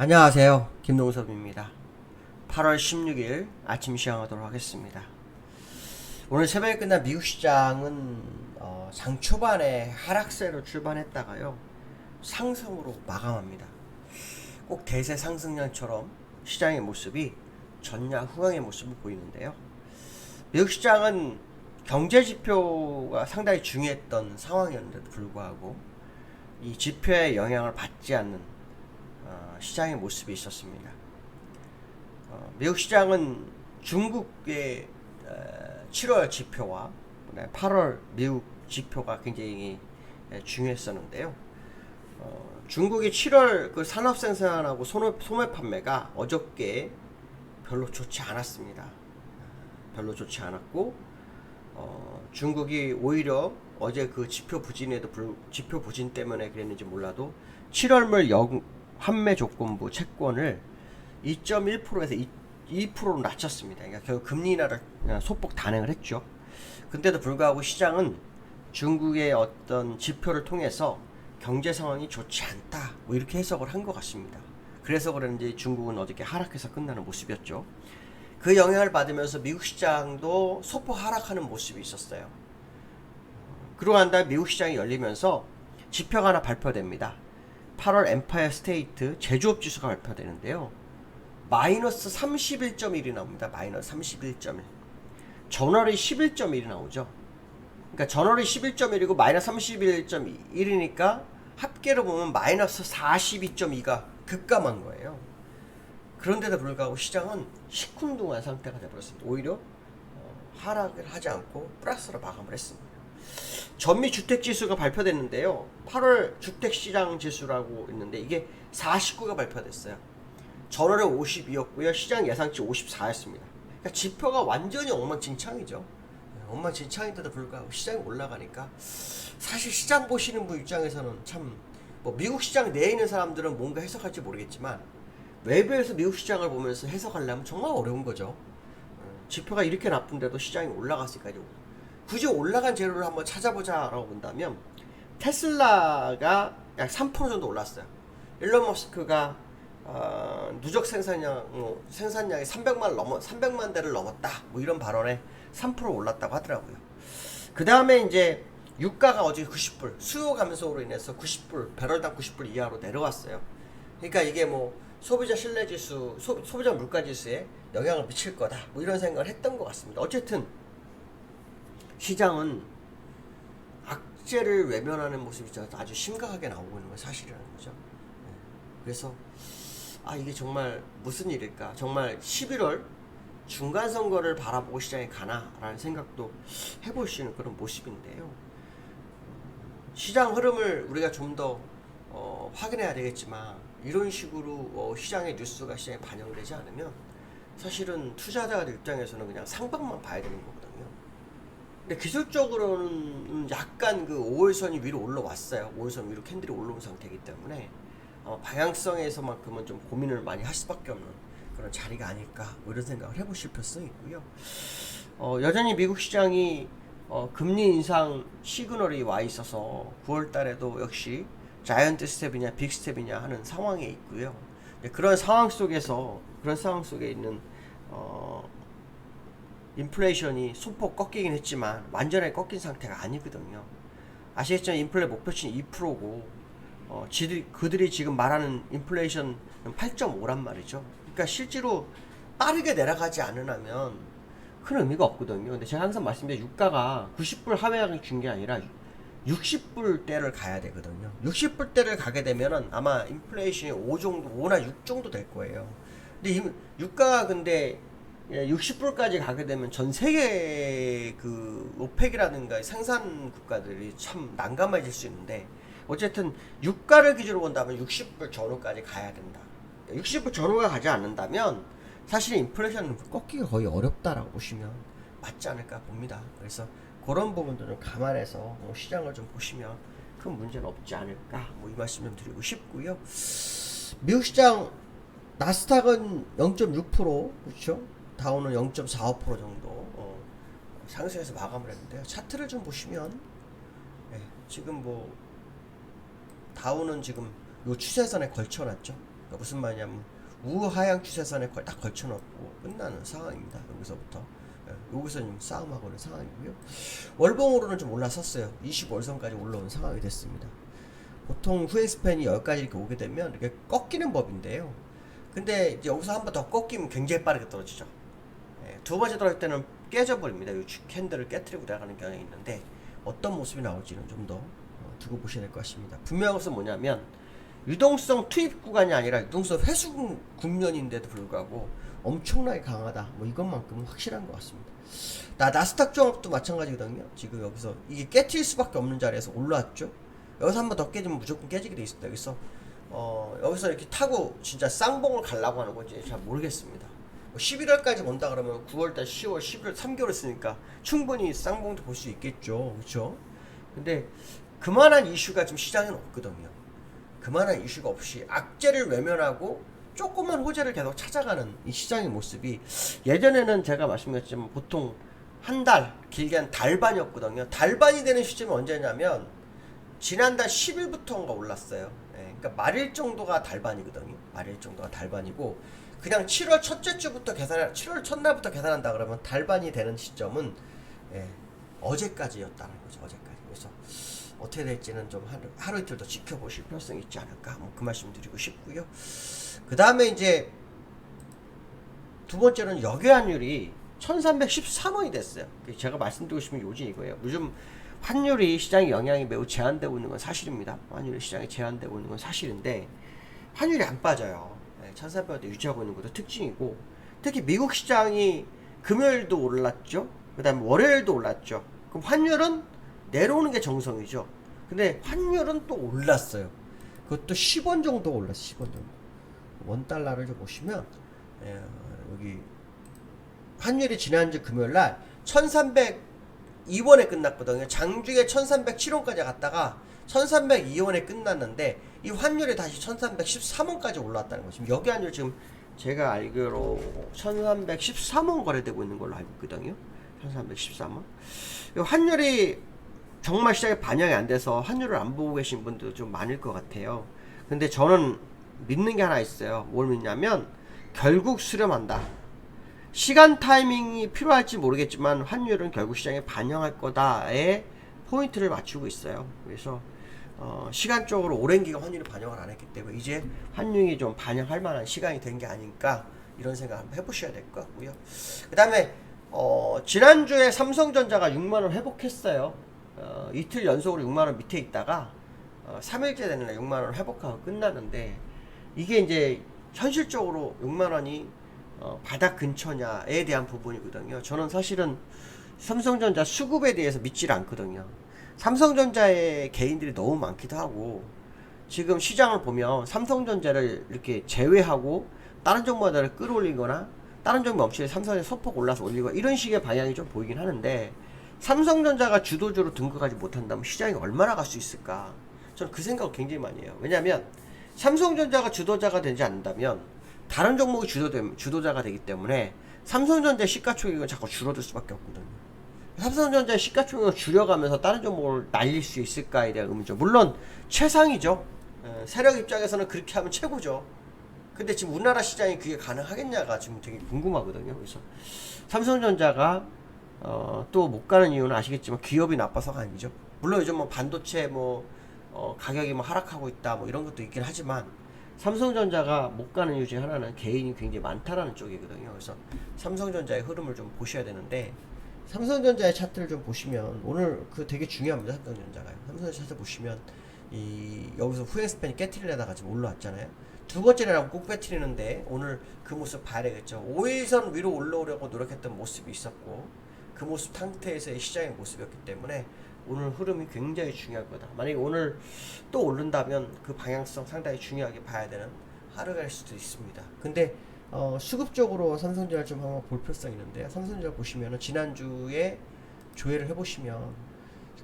안녕하세요. 김동섭입니다. 8월 16일 아침 시황하도록 하겠습니다. 오늘 새벽에 끝난 미국 시장은 장 초반에 하락세로 출발했다가요 상승으로 마감합니다. 꼭 대세 상승량처럼 시장의 모습이 전야 후강의 모습을 보이는데요. 미국 시장은 경제 지표가 상당히 중요했던 상황이었는데도 불구하고 이 지표의 영향을 받지 않는 시장의 모습이 있었습니다. 미국 시장은 중국의 7월 지표와 8월 미국 지표가 굉장히 중요했었는데요. 중국이 7월 그 산업 생산하고 소매 판매가 어저께 별로 좋지 않았습니다. 별로 좋지 않았고 중국이 오히려 어제 그 지표 부진 때문에 그랬는지 몰라도 7월물 환매 조건부 채권을 2.1%에서 2%로 낮췄습니다. 그러니까 결국 금리 인하를 소폭 단행을 했죠. 근데도 불구하고 시장은 중국의 어떤 지표를 통해서 경제 상황이 좋지 않다, 뭐 이렇게 해석을 한 것 같습니다. 그래서 그런지 중국은 어저께 하락해서 끝나는 모습이었죠. 그 영향을 받으면서 미국 시장도 소폭 하락하는 모습이 있었어요. 그러고 난 다음에 미국 시장이 열리면서 지표가 하나 발표됩니다. 8월 엠파이어 스테이트 제조업 지수가 발표되는데요. 마이너스 31.1이 나옵니다. 마이너스 31.1. 전월이 11.1이 나오죠. 그러니까 전월이 11.1이고 마이너스 31.1이니까 합계로 보면 마이너스 42.2가 급감한 거예요. 그런데도 불구하고 시장은 시큰둥한 상태가 되어버렸습니다. 오히려 하락을 하지 않고 플러스로 마감을 했습니다. 전미주택지수가 발표됐는데요. 8월 주택시장지수라고 있는데 이게 49가 발표됐어요. 전월에 52였고요. 시장 예상치 54였습니다. 그러니까 지표가 완전히 엉망진창이죠. 엉망진창인데도 불구하고 시장이 올라가니까 사실 시장 보시는 분 입장에서는 참 뭐 미국 시장 내에 있는 사람들은 뭔가 해석할지 모르겠지만 외부에서 미국 시장을 보면서 해석하려면 정말 어려운 거죠. 지표가 이렇게 나쁜데도 시장이 올라갔으니까 굳이 올라간 재료를 한번 찾아보자라고 본다면 테슬라가 약 3% 정도 올랐어요. 일론 머스크가 누적 생산량이 300만 대를 넘었다. 뭐 이런 발언에 3% 올랐다고 하더라고요. 그 다음에 이제 유가가 어제 90불 수요 감소로 인해서 90불 배럴당 90불 이하로 내려왔어요. 그러니까 이게 뭐 소비자 신뢰지수, 소비자 물가지수에 영향을 미칠 거다. 뭐 이런 생각을 했던 것 같습니다. 어쨌든 시장은 악재를 외면하는 모습이 아주 심각하게 나오고 있는 건 사실이라는 거죠. 그래서 이게 정말 무슨 일일까? 정말 11월 중간 선거를 바라보고 시장에 가나라는 생각도 해볼 수 있는 그런 모습인데요. 시장 흐름을 우리가 좀 더 확인해야 되겠지만 이런 식으로 시장의 뉴스가 시장에 반영되지 않으면 사실은 투자자들 입장에서는 그냥 상방만 봐야 되는 거거든요. 근데 기술적으로는 약간 그 5월선이 위로 올라왔어요. 5월선 위로 캔들이 올라온 상태이기 때문에 방향성에서만큼은 좀 고민을 많이 할 수밖에 없는 그런 자리가 아닐까 뭐 이런 생각을 해보실 필요성이 있고요. 여전히 미국 시장이 금리 인상 시그널이 와 있어서 9월 달에도 역시 자이언트 스텝이냐 빅 스텝이냐 하는 상황에 있고요. 그런 상황 속에 있는 인플레이션이 소폭 꺾이긴 했지만 완전히 꺾인 상태가 아니거든요. 아시겠지만 인플레 목표치는 2%고 그들이 지금 말하는 인플레이션은 8.5란 말이죠. 그러니까 실제로 빠르게 내려가지 않으면 큰 의미가 없거든요. 근데 제가 항상 말씀드린 유가가 90불 하회하기 준 게 아니라 60불대를 가야 되거든요. 60불대를 가게 되면은 아마 인플레이션이 5나 6 정도 될 거예요. 근데 유가가 근데 60불까지 가게 되면 전 세계 그 오펙이라든가 생산 국가들이 참 난감해질 수 있는데 어쨌든 유가를 기준으로 본다면 60불 전후까지 가야 된다. 60불 전후가 가지 않는다면 사실 인플레이션은 꺾기가 거의 어렵다라고 보시면 맞지 않을까 봅니다. 그래서 그런 부분도 좀 감안해서 시장을 좀 보시면 큰 문제는 없지 않을까 이 말씀 좀 드리고 싶고요. 미국 시장 나스닥은 0.6% 그렇죠? 다우는 0.45% 정도 상승해서 마감을 했는데요. 차트를 좀 보시면 지금 다우는 지금 요 추세선에 걸쳐놨죠. 그러니까 무슨 말이냐면 우하향 추세선에 딱 걸쳐놓고 끝나는 상황입니다. 여기서부터 여기서 좀 싸움하고 있는 상황이고요. 월봉으로는 좀 올라섰어요. 25월선까지 올라온 상황이 됐습니다. 보통 후행스팬이 여기까지 이렇게 오게 되면 이렇게 꺾이는 법인데요. 근데 이제 여기서 한 번 더 꺾이면 굉장히 빠르게 떨어지죠. 두 번째 떨어질 때는 깨져버립니다. 이 캔들을 깨트리고 나가는 경향이 있는데 어떤 모습이 나올지는 좀 더 두고 보셔야 될 것 같습니다. 분명한 것은 뭐냐면 유동성 투입 구간이 아니라 유동성 회수 국면인데도 불구하고 엄청나게 강하다. 뭐 이것만큼은 확실한 것 같습니다. 나스닥 종합도 마찬가지거든요. 지금 여기서 이게 깨트릴 수밖에 없는 자리에서 올라왔죠. 여기서 한 번 더 깨지면 무조건 깨지게 돼 있습니다. 여기서 이렇게 타고 진짜 쌍봉을 가려고 하는 건지 잘 모르겠습니다. 11월까지 온다 그러면 9월달, 10월, 11월 3개월 있으니까 충분히 쌍봉도 볼 수 있겠죠. 그렇죠? 근데 그만한 이슈가 지금 시장에는 없거든요. 그만한 이슈가 없이 악재를 외면하고 조그만 호재를 계속 찾아가는 이 시장의 모습이 예전에는 제가 말씀드렸지만 보통 한 달, 길게 한 달반이었거든요. 달반이 되는 시점이 언제냐면 지난달 10일부터인가 올랐어요. 그러니까 말일 정도가 달반이거든요. 말일 정도가 달반이고 그냥 7월 첫째 주부터 7월 첫날부터 계산한다 그러면 달반이 되는 시점은 어제까지였다는 거죠. 어제까지. 그래서 어떻게 될지는 좀 하루 이틀 더 지켜보실 필요성이 있지 않을까. 그 말씀 드리고 싶고요. 그 다음에 이제 두 번째는 역외환율이 1313원이 됐어요. 제가 말씀드리고 싶은 요지 이거예요. 요즘 환율이 시장의 영향이 매우 제한되고 있는 건 사실입니다. 환율이 시장에 제한되고 있는 건 사실인데 환율이 안 빠져요. 1300원대 유지하고 있는 것도 특징이고 특히 미국 시장이 금요일도 올랐죠. 그 다음에 월요일도 올랐죠. 그럼 환율은 내려오는 게 정성이죠. 근데 환율은 또 올랐어요. 그것도 10원 정도 올랐어요. 10원 정도. 원달러를 좀 보시면 여기 환율이 지난주 금요일날 1302원에 끝났거든요. 장중에 1307원까지 갔다가 1302원에 끝났는데 이 환율이 다시 1313원까지 올라왔다는 거죠. 지금 여기 환율 지금 제가 알기로 1313원 거래되고 있는 걸로 알고 있거든요. 1313원. 이 환율이 정말 시장에 반영이 안 돼서 환율을 안 보고 계신 분들도 좀 많을 것 같아요. 근데 저는 믿는 게 하나 있어요. 뭘 믿냐면 결국 수렴한다. 시간 타이밍이 필요할지 모르겠지만 환율은 결국 시장에 반영할 거다에 포인트를 맞추고 있어요. 그래서 시간적으로 오랜 기간 환율이 반영을 안 했기 때문에 이제 환율이 좀 반영할 만한 시간이 된 게 아닐까 이런 생각 한번 해보셔야 될 것 같고요. 그 다음에 지난주에 삼성전자가 6만원 회복했어요. 이틀 연속으로 6만원 밑에 있다가 3일째 되는 날 6만원 회복하고 끝나는데 이게 이제 현실적으로 6만원이 바닥 근처냐에 대한 부분이거든요. 저는 사실은 삼성전자 수급에 대해서 믿질 않거든요. 삼성전자의 개인들이 너무 많기도 하고 지금 시장을 보면 삼성전자를 이렇게 제외하고 다른 종목들을 끌어올리거나 다른 종목 없이 삼성전자 소폭 올라서 올리고 이런 식의 방향이 좀 보이긴 하는데 삼성전자가 주도주로 등극하지 못한다면 시장이 얼마나 갈 수 있을까? 저는 그 생각을 굉장히 많이 해요. 왜냐하면 삼성전자가 주도자가 되지 않는다면 다른 종목이 주도자가 되기 때문에 삼성전자의 시가총액은 자꾸 줄어들 수밖에 없거든요. 삼성전자의 시가총액을 줄여가면서 다른 종목을 날릴 수 있을까에 대한 의문이죠. 물론 최상이죠. 세력 입장에서는 그렇게 하면 최고죠. 근데 지금 우리나라 시장이 그게 가능하겠냐가 지금 되게 궁금하거든요. 그래서 삼성전자가 또 못 가는 이유는 아시겠지만 기업이 나빠서가 아니죠. 물론 요즘 뭐 반도체 가격이 하락하고 있다 이런 것도 있긴 하지만 삼성전자가 못 가는 이유 중에 하나는 개인이 굉장히 많다라는 쪽이거든요. 그래서 삼성전자의 흐름을 좀 보셔야 되는데 삼성전자의 차트를 좀 보시면 오늘 되게 중요합니다. 삼성전자가요. 삼성전자 차트 보시면 여기서 후행스팬이 깨트리려다가 지금 올라왔잖아요. 두 번째라고 꼭 깨트리는데 오늘 그 모습 봐야 되겠죠. 5일선 위로 올라오려고 노력했던 모습이 있었고 그 모습 상태에서의 시장의 모습이었기 때문에 오늘 흐름이 굉장히 중요할 거다. 만약에 오늘 또 오른다면 그 방향성 상당히 중요하게 봐야 되는 하루가 될 수도 있습니다. 근데 수급적으로 삼성전자를 좀 한번 볼 필요성이 있는데 삼성전자 보시면은 지난주에 조회를 해보시면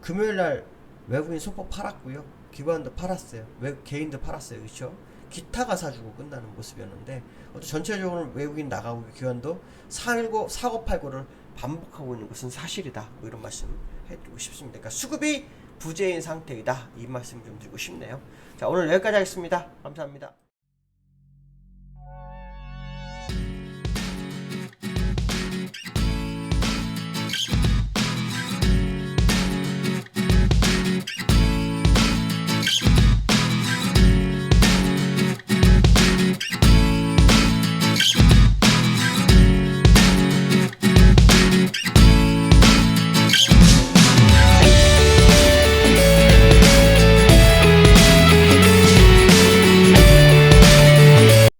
금요일날 외국인 소폭 팔았고요. 기관도 팔았어요. 개인도 팔았어요. 그렇죠? 기타가 사주고 끝나는 모습이었는데 전체적으로 외국인 나가고 기관도 사고 팔고를 반복하고 있는 것은 사실이다. 이런 말씀 해드리고 싶습니다. 그러니까 수급이 부재인 상태이다. 이 말씀 좀 드리고 싶네요. 자, 오늘 여기까지 하겠습니다. 감사합니다.